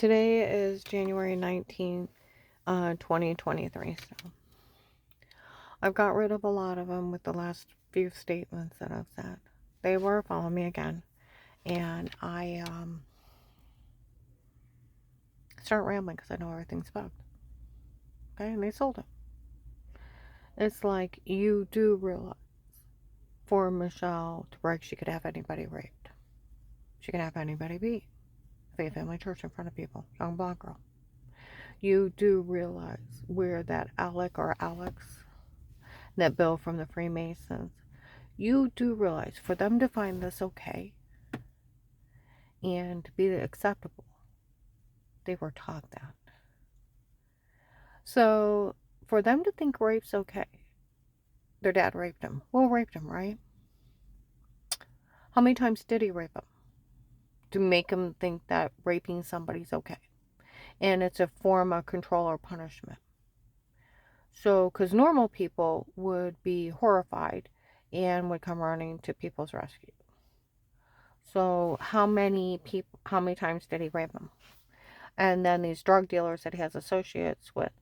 Today is January 19th, 2023. So I've got rid of a lot of them with the last few statements that I've said. They were following me again. And I start rambling because I know everything's bugged. Okay, and they sold it. It's like you do realize for Michelle to break, she could have anybody raped. She can have anybody beat. Faith Family Church in front of people. Young blonde girl. You do realize where that Alec or Alex, that Bill from the Freemasons, you do realize for them to find this okay and to be acceptable, they were taught that. So for them to think rape's okay, their dad raped him. Well, raped him, right? How many times did he rape him? To make him think that raping somebody's okay. And it's a form of control or punishment. So, because normal people would be horrified and would come running to people's rescue. So, how many times did he rape them? And then these drug dealers that he has associates with,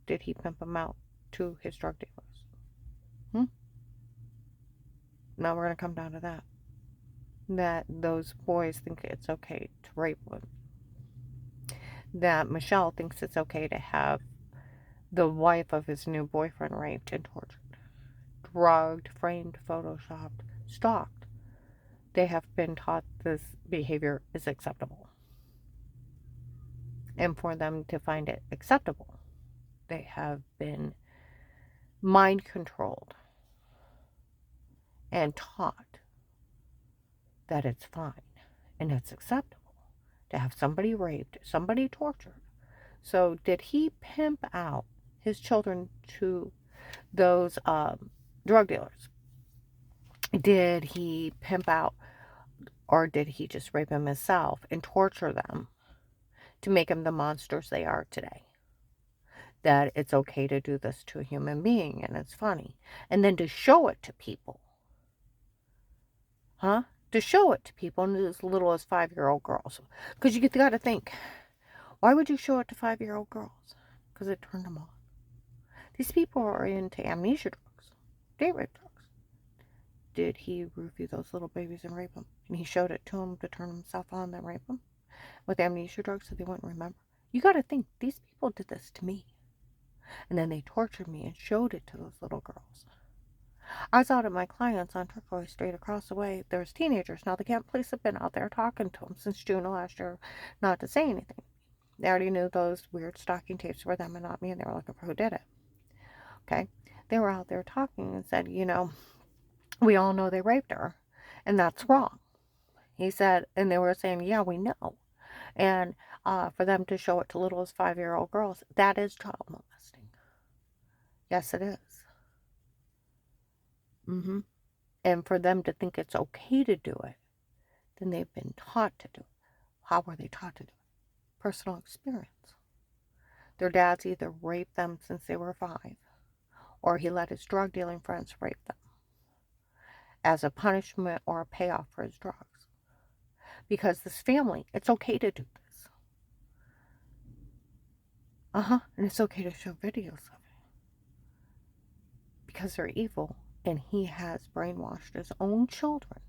did he pimp them out to his drug dealers? Now we're going to come down to that. That those boys think it's okay to rape women. That Michelle thinks it's okay to have the wife of his new boyfriend raped and tortured, drugged, framed, photoshopped, stalked. They have been taught this behavior is acceptable. And for them to find it acceptable, they have been mind controlled and taught that it's fine and it's acceptable to have somebody raped, somebody tortured. So did he pimp out his children to those drug dealers? Did he pimp out, or did he just rape them himself and torture them to make them the monsters they are today? That it's okay to do this to a human being and it's funny. And then to show it to people. To show it to people as little as 5-year-old girls. Because you got to think, why would you show it to 5-year-old girls? Because it turned them on. These people are into amnesia drugs, date rape drugs. Did he roofie those little babies and rape them? And he showed it to them to turn himself on, then rape them with amnesia drugs so they wouldn't remember. You got to think, these people did this to me. And then they tortured me and showed it to those little girls. I was out at my clients on Turquoise Street across the way. There's teenagers. Now, the Kent police have been out there talking to them since June of last year not to say anything. They already knew those weird stalking tapes were them and not me, and they were looking for who did it. Okay? They were out there talking and said, we all know they raped her, and that's wrong. He said, and they were saying, yeah, we know. And for them to show it to little as 5-year-old girls, that is child molesting. Yes, it is. And for them to think it's okay to do it, then they've been taught to do it. How were they taught to do it? Personal experience. Their dads either raped them since they were 5, or he let his drug dealing friends rape them as a punishment or a payoff for his drugs. Because this family, it's okay to do this. And it's okay to show videos of it. Because they're evil, and he has brainwashed his own children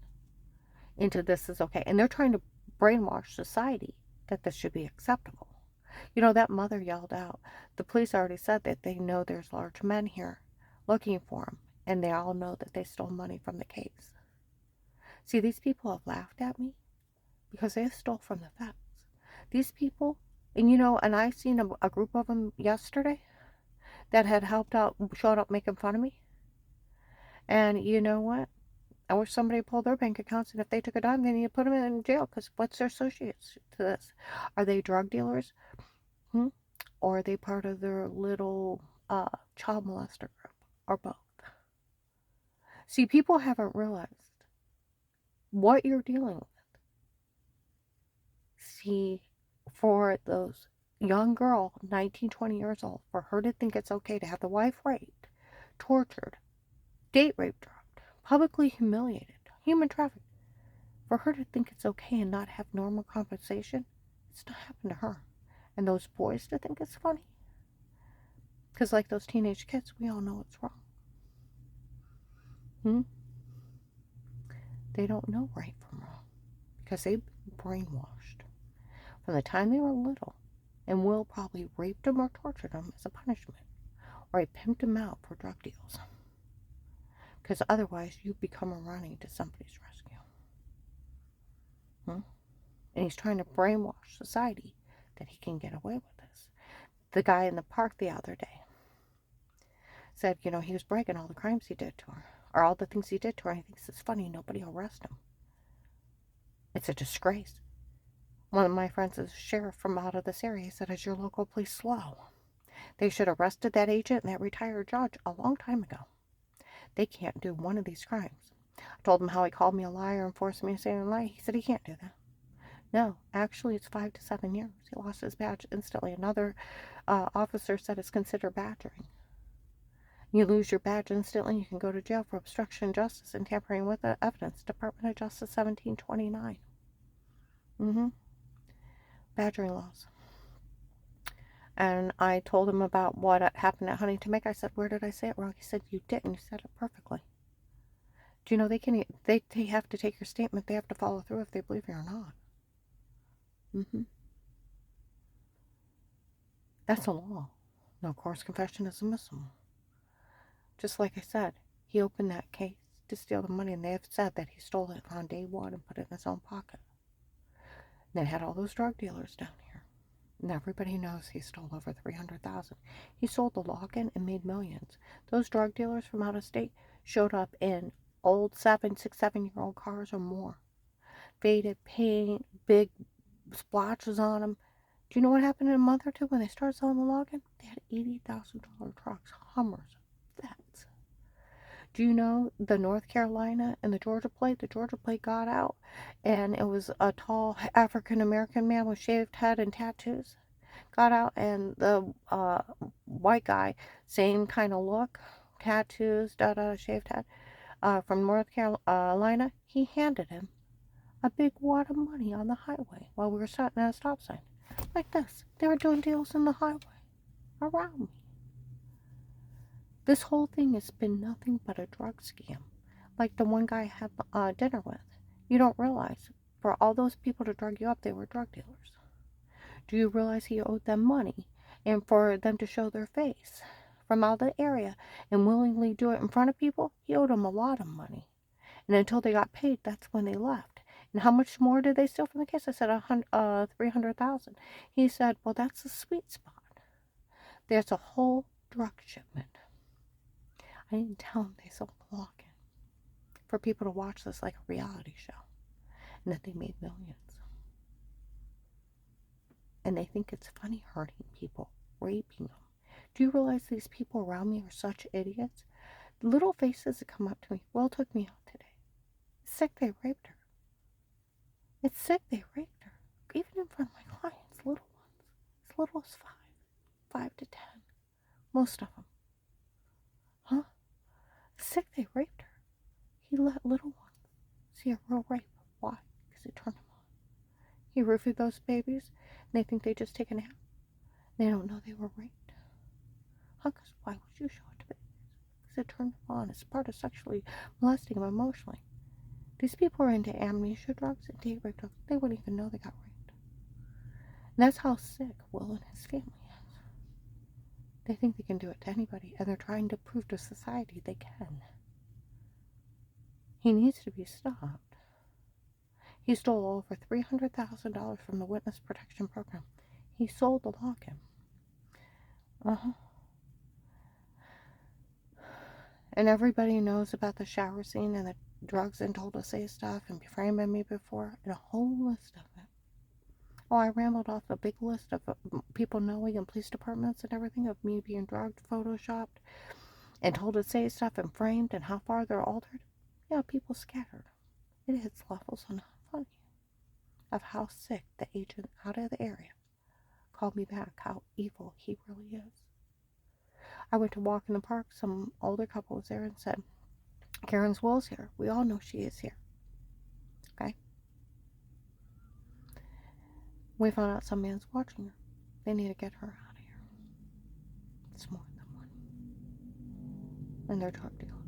into this is okay. And they're trying to brainwash society that this should be acceptable. That mother yelled out, the police already said that they know there's large men here looking for him, and they all know that they stole money from the case. See, these people have laughed at me because they stole from the feds. These people, and I seen a group of them yesterday that had helped out, showed up making fun of me. And you know what? I wish somebody pulled their bank accounts, and if they took a dime, they need to put them in jail, because what's their associates to this? Are they drug dealers? Or are they part of their little child molester group? Or both? See, people haven't realized what you're dealing with. See, for those young girl, 19, 20 years old, for her to think it's okay to have the wife raped, tortured, date raped, drugged, publicly humiliated, human trafficked, for her to think it's okay and not have normal compensation, it's not happened to her. And those boys to think it's funny. Because like those teenage kids, we all know it's wrong. They don't know right from wrong. Because they've been brainwashed from the time they were little. And Will probably raped them or tortured them as a punishment. Or he pimped them out for drug deals. Because otherwise you become a running to somebody's rescue. And he's trying to brainwash society that he can get away with this. The guy in the park the other day said, he was bragging all the crimes he did to her. Or all the things he did to her. And he thinks it's funny. Nobody will arrest him. It's a disgrace. One of my friends is a sheriff from out of this area. He said, is your local police slow? They should have arrested that agent and that retired judge a long time ago. They can't do one of these crimes. I told him how he called me a liar and forced me to say a lie. He said he can't do that. No, actually it's 5 to 7 years. He lost his badge instantly. Another officer said it's considered badgering. You lose your badge instantly, you can go to jail for obstruction of justice and tampering with the evidence. Department of Justice 1729. Badgering laws. And I told him about what happened at Huntington Bank. I said, where did I say it wrong? He said, you didn't. You said it perfectly. Do you know they have to take your statement. They have to follow through if they believe you or not. That's a law. No coerced confession is admissible. Just like I said, he opened that case to steal the money, and they have said that he stole it on day one and put it in his own pocket. And they had all those drug dealers down here. And everybody knows he stole over $300,000. He sold the lock-in and made millions. Those drug dealers from out of state showed up in old 7-year-old cars or more. Faded paint, big splotches on them. Do you know what happened in a month or two when they started selling the lock-in? They had $80,000 trucks, Hummers, Vets. Do you know the North Carolina and the Georgia plate? The Georgia plate got out, and it was a tall African-American man with shaved head and tattoos. Got out, and the white guy, same kind of look, tattoos, shaved head, from North Carolina, he handed him a big wad of money on the highway while we were sitting at a stop sign. Like this. They were doing deals in the highway around me. This whole thing has been nothing but a drug scam. Like the one guy I had dinner with. You don't realize, for all those people to drug you up, they were drug dealers. Do you realize he owed them money? And for them to show their face from out of the area and willingly do it in front of people, he owed them a lot of money. And until they got paid, that's when they left. And how much more did they steal from the case? I said $300,000. He said, well, that's the sweet spot. There's a whole drug shipment. I didn't tell him they sold the lock-in for people to watch this like a reality show, and that they made millions. And they think it's funny hurting people, raping them. Do you realize these people around me are such idiots? Little faces that come up to me. Will took me out today. It's sick they raped her. It's sick they raped her. Even in front of my clients, little ones. As little as 5 to 10. Most of them. Huh? It's sick they raped her. He let little ones see a real rape. Why? Because it turned him on. He roofied those babies, and they think they just take a nap. They don't know they were raped. Huh? Because why would you show it to babies? Because it turned them on. It's part of sexually molesting them emotionally. These people are into amnesia drugs and date rape drugs. They wouldn't even know they got raped. And that's how sick Will and his family is. They think they can do it to anybody, and they're trying to prove to society they can. He needs to be stopped. He stole over $300,000 from the Witness Protection Program. He sold the lock-in. And everybody knows about the shower scene and the drugs and told to say stuff and befriended me before, and a whole list of it. Oh, I rambled off a big list of people knowing in police departments and everything of me being drugged, photoshopped, and told to say stuff and framed and how far they're altered. Yeah, people scattered. It hits levels on how funny of how sick the agent out of the area called me back, how evil he really is. I went to walk in the park. Some older couple was there and said, Karen's Will's here. We all know she is here. Okay? We found out some man's watching her. They need to get her out of here. It's more than one. And they're drug dealers.